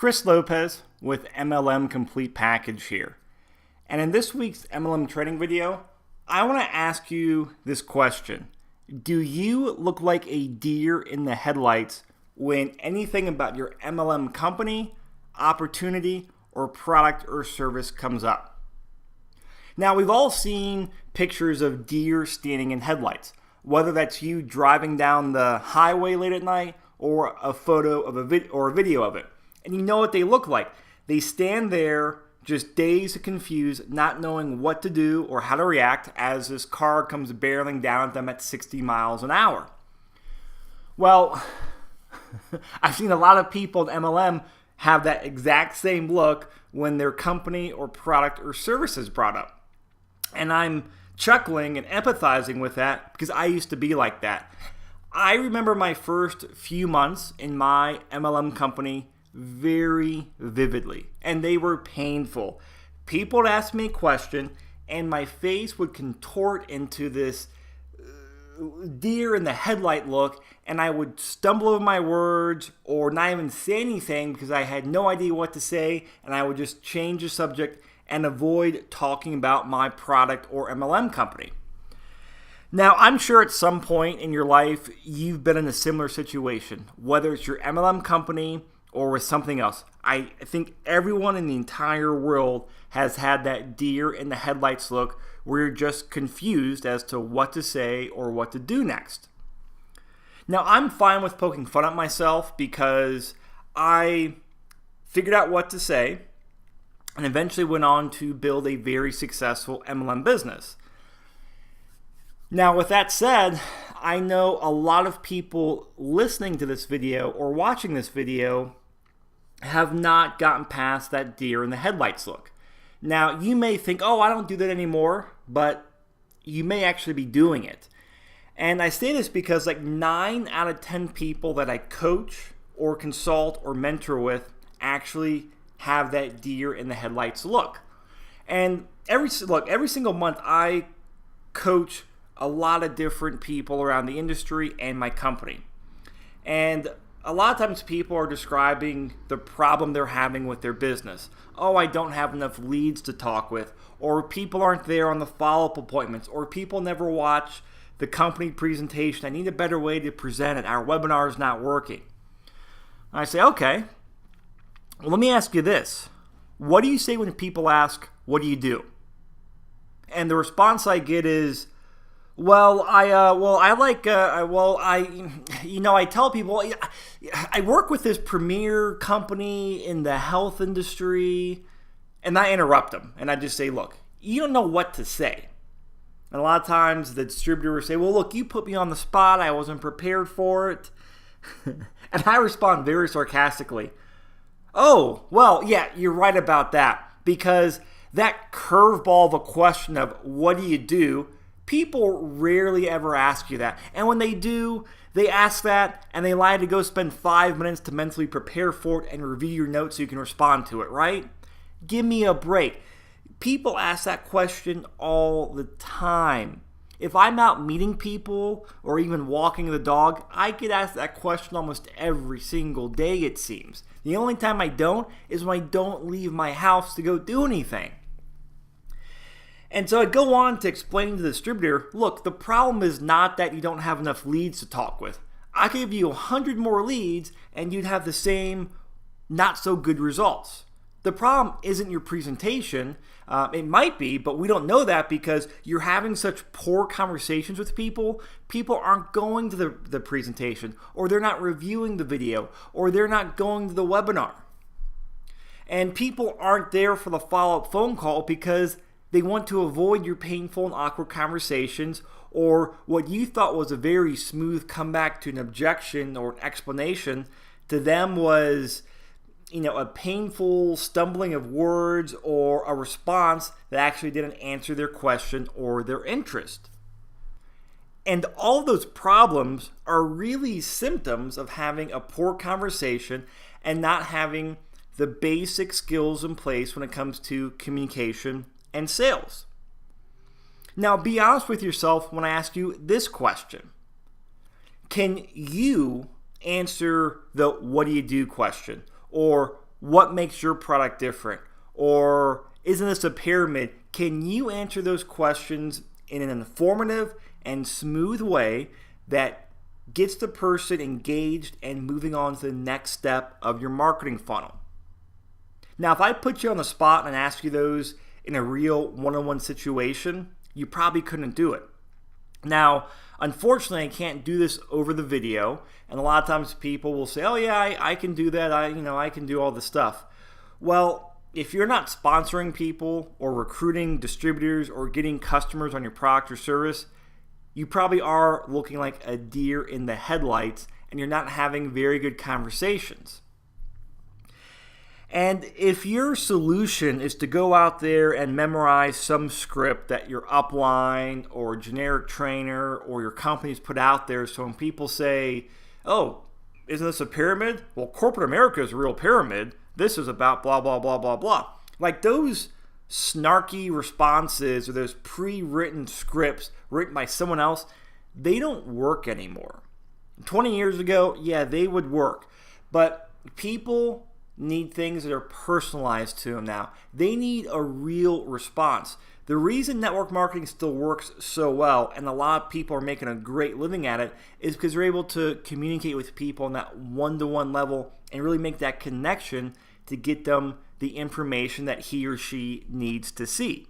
Chris Lopez with MLM Complete Package here. And in this week's MLM training video, I want to ask you this question. Do you look like a deer in the headlights when anything about your MLM company, opportunity, or product or service comes up? Now, we've all seen pictures of deer standing in headlights, whether that's you driving down the highway late at night or a photo of a video of it. And you know what they look like. They stand there just dazed and confused, not knowing what to do or how to react as this car comes barreling down at them at 60 miles an hour. Well, I've seen a lot of people in MLM have that exact same look when their company or product or service is brought up. And I'm chuckling and empathizing with that because I used to be like that. I remember my first few months in my MLM company very vividly, and they were painful. People would ask me a question, and my face would contort into this deer in the headlight look, and I would stumble over my words or not even say anything because I had no idea what to say, and I would just change the subject and avoid talking about my product or MLM company. Now, I'm sure at some point in your life you've been in a similar situation, whether it's your MLM company or with something else. I think everyone in the entire world has had that deer in the headlights look where you're just confused as to what to say or what to do next. Now, I'm fine with poking fun at myself because I figured out what to say and eventually went on to build a very successful MLM business. Now, with that said, I know a lot of people listening to this video or watching this video have not gotten past that deer in the headlights look. Now, you may think, oh, I don't do that anymore, but you may actually be doing it. And I say this because like 9 out of 10 people that I coach or consult or mentor with actually have that deer in the headlights look. And every single month I coach a lot of different people around the industry and my company. And a lot of times people are describing the problem they're having with their business. Oh, I don't have enough leads to talk with, or people aren't there on the follow-up appointments, or people never watch the company presentation. I need a better way to present it. Our webinar is not working. And I say, okay, well, let me ask you this. What do you say when people ask, what do you do? And the response I get is, I tell people I work with this premier company in the health industry, and I interrupt them and I just say, look, you don't know what to say. And a lot of times the distributor will say, well, look, you put me on the spot. I wasn't prepared for it. And I respond very sarcastically. Oh, well, yeah, you're right about that, because that curveball of a question of what do you do, people rarely ever ask you that. And when they do, they ask that and they lie to go spend 5 minutes to mentally prepare for it and review your notes so you can respond to it, right? Give me a break. People ask that question all the time. If I'm out meeting people or even walking the dog, I get asked that question almost every single day, it seems. The only time I don't is when I don't leave my house to go do anything. And so I go on to explain to the distributor, look, the problem is not that you don't have enough leads to talk with. I could give you 100 more leads and you'd have the same not so good results. The problem isn't your presentation. It might be, but we don't know that because you're having such poor conversations with people. People aren't going to the presentation, or they're not reviewing the video, or they're not going to the webinar. And people aren't there for the follow-up phone call because they want to avoid your painful and awkward conversations, or what you thought was a very smooth comeback to an objection or an explanation to them was, a painful stumbling of words or a response that actually didn't answer their question or their interest. And all of those problems are really symptoms of having a poor conversation and not having the basic skills in place when it comes to communication and sales. Now, be honest with yourself when I ask you this question. Can you answer the what do you do question? Or what makes your product different? Or isn't this a pyramid? Can you answer those questions in an informative and smooth way that gets the person engaged and moving on to the next step of your marketing funnel? Now, if I put you on the spot and ask you those in a real one-on-one situation, you probably couldn't do it. Now, unfortunately, I can't do this over the video, and a lot of times people will say, oh yeah, I can do that, I can do all this stuff. Well, if you're not sponsoring people or recruiting distributors or getting customers on your product or service, you probably are looking like a deer in the headlights and you're not having very good conversations. And if your solution is to go out there and memorize some script that your upline or generic trainer or your company's put out there, so when people say, oh, isn't this a pyramid? Well, corporate America is a real pyramid. This is about blah, blah, blah, blah, blah. Like those snarky responses or those pre-written scripts written by someone else, they don't work anymore. 20 years ago, yeah, they would work. But people need things that are personalized to them now. They need a real response. The reason network marketing still works so well and a lot of people are making a great living at it is because they're able to communicate with people on that one-to-one level and really make that connection to get them the information that he or she needs to see.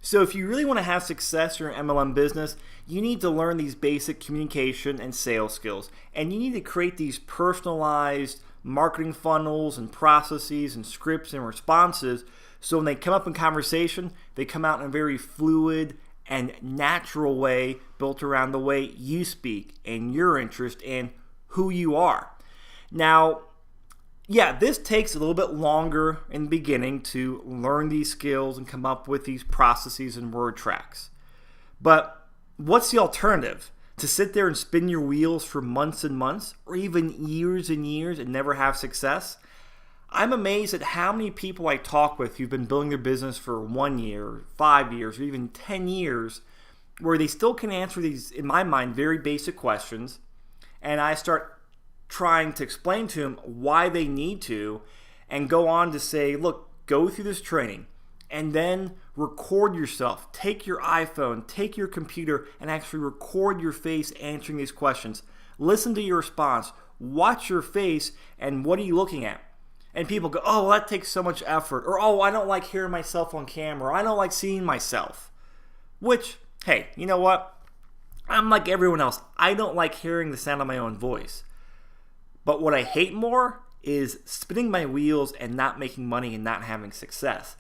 So if you really want to have success in your MLM business, you need to learn these basic communication and sales skills. And you need to create these personalized marketing funnels and processes and scripts and responses so when they come up in conversation, they come out in a very fluid and natural way built around the way you speak and your interest and who you are. Now, yeah, this takes a little bit longer in the beginning to learn these skills and come up with these processes and word tracks. But what's the alternative? To sit there and spin your wheels for months and months or even years and years and never have success? I'm amazed at how many people I talk with who've been building their business for 1 year, 5 years, or even 10 years where they still can answer these, in my mind, very basic questions, and I start trying to explain to them why they need to and go on to say, look, go through this training and then record yourself. Take your iPhone, take your computer, and actually record your face answering these questions. Listen to your response. Watch your face, and what are you looking at? And people go, oh, well, that takes so much effort. Or, oh, I don't like hearing myself on camera. Or, I don't like seeing myself. Which, hey, you know what? I'm like everyone else. I don't like hearing the sound of my own voice. But what I hate more is spinning my wheels and not making money and not having success.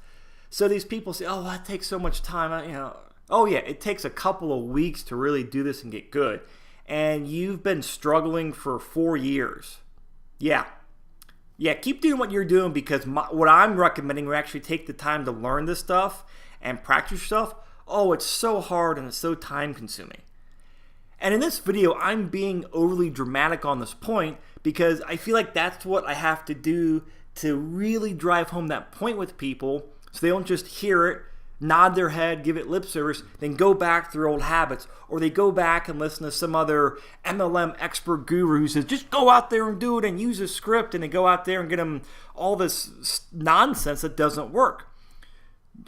So these people say, oh, that takes so much time. Oh yeah, it takes a couple of weeks to really do this and get good. And you've been struggling for 4 years. Yeah, keep doing what you're doing because what I'm recommending will actually take the time to learn this stuff and practice yourself. Oh, it's so hard and it's so time consuming. And in this video, I'm being overly dramatic on this point because I feel like that's what I have to do to really drive home that point with people so they don't just hear it, nod their head, give it lip service, then go back to their old habits, or they go back and listen to some other MLM expert guru who says, just go out there and do it and use a script, and they go out there and get them all this nonsense that doesn't work.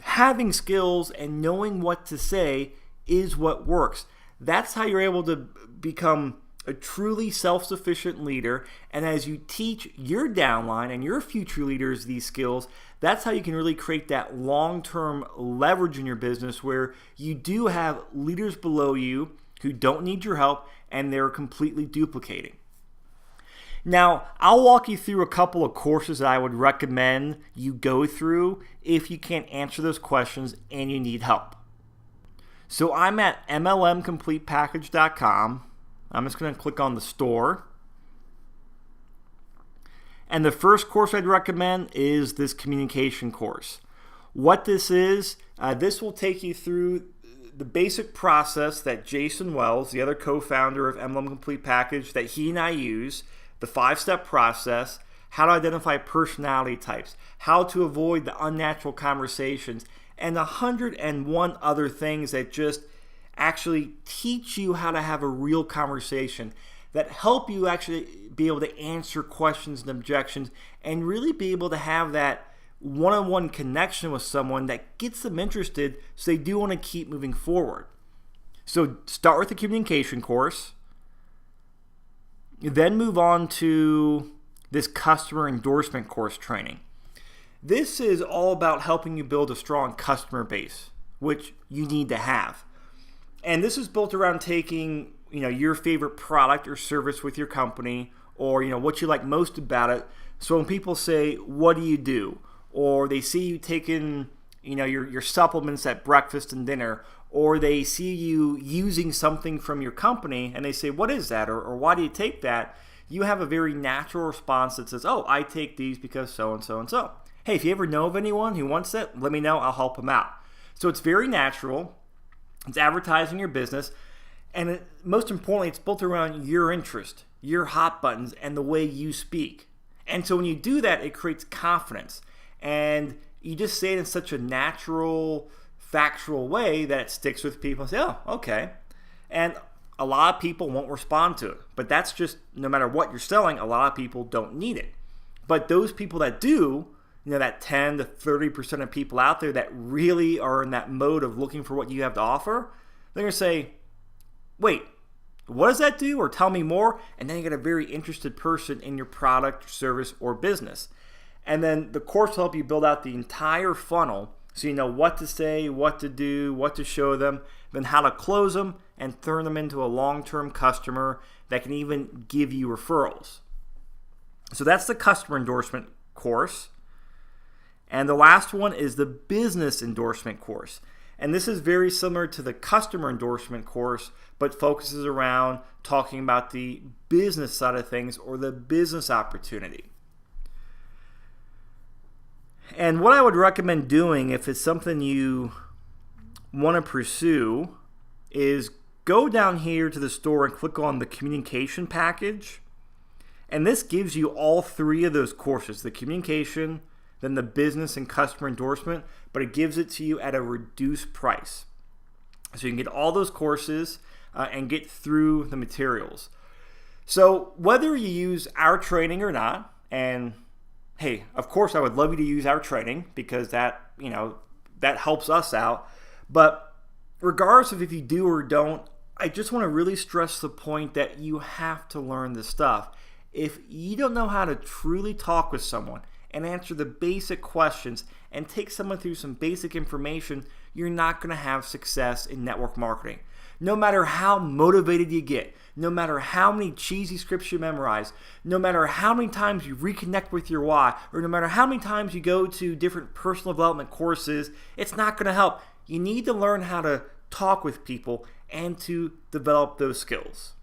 Having skills and knowing what to say is what works. That's how you're able to become a truly self-sufficient leader, and as you teach your downline and your future leaders these skills, that's how you can really create that long-term leverage in your business where you do have leaders below you who don't need your help and they're completely duplicating. Now, I'll walk you through a couple of courses that I would recommend you go through if you can't answer those questions and you need help. So I'm at MLMcompletepackage.com. I'm just going to click on the store. And the first course I'd recommend is this communication course. What this is, this will take you through the basic process that Jason Wells, the other co-founder of MLM Complete Package, that he and I use, the 5-step process, how to identify personality types, how to avoid the unnatural conversations, and 101 other things that just actually teach you how to have a real conversation. that help you actually be able to answer questions and objections and really be able to have that one-on-one connection with someone that gets them interested so they do want to keep moving forward. So start with the communication course, then move on to this customer endorsement course training. This is all about helping you build a strong customer base, which you need to have. And this is built around taking, your favorite product or service with your company, or, what you like most about it. So when people say, "What do you do?" or they see you taking, your supplements at breakfast and dinner, or they see you using something from your company and they say, "What is that?" or "Why do you take that?" You have a very natural response that says, "Oh, I take these because so and so and so. Hey, if you ever know of anyone who wants it, let me know. I'll help them out." So it's very natural. It's advertising your business. And most importantly, it's built around your interest, your hot buttons, and the way you speak. And so when you do that, it creates confidence. And you just say it in such a natural, factual way that it sticks with people and say, "Oh, okay." And a lot of people won't respond to it. But that's just, no matter what you're selling, a lot of people don't need it. But those people that do, that 10 to 30% of people out there that really are in that mode of looking for what you have to offer, they're going to say, "Wait, what does that do?" or "Tell me more." And then you get a very interested person in your product, service, or business. And then the course will help you build out the entire funnel so you know what to say, what to do, what to show them, then how to close them and turn them into a long-term customer that can even give you referrals. So that's the customer endorsement course. And the last one is the business endorsement course. And this is very similar to the customer endorsement course, but focuses around talking about the business side of things or the business opportunity. And what I would recommend doing if it's something you want to pursue is go down here to the store and click on the communication package. And this gives you all three of those courses, the communication, then the business and customer endorsement, but it gives it to you at a reduced price. So you can get all those courses and get through the materials. So whether you use our training or not, and hey, of course I would love you to use our training because that helps us out. But regardless of if you do or don't, I just want to really stress the point that you have to learn this stuff. If you don't know how to truly talk with someone and answer the basic questions and take someone through some basic information, you're not going to have success in network marketing. No matter how motivated you get, no matter how many cheesy scripts you memorize, no matter how many times you reconnect with your why, or no matter how many times you go to different personal development courses, it's not going to help. You need to learn how to talk with people and to develop those skills.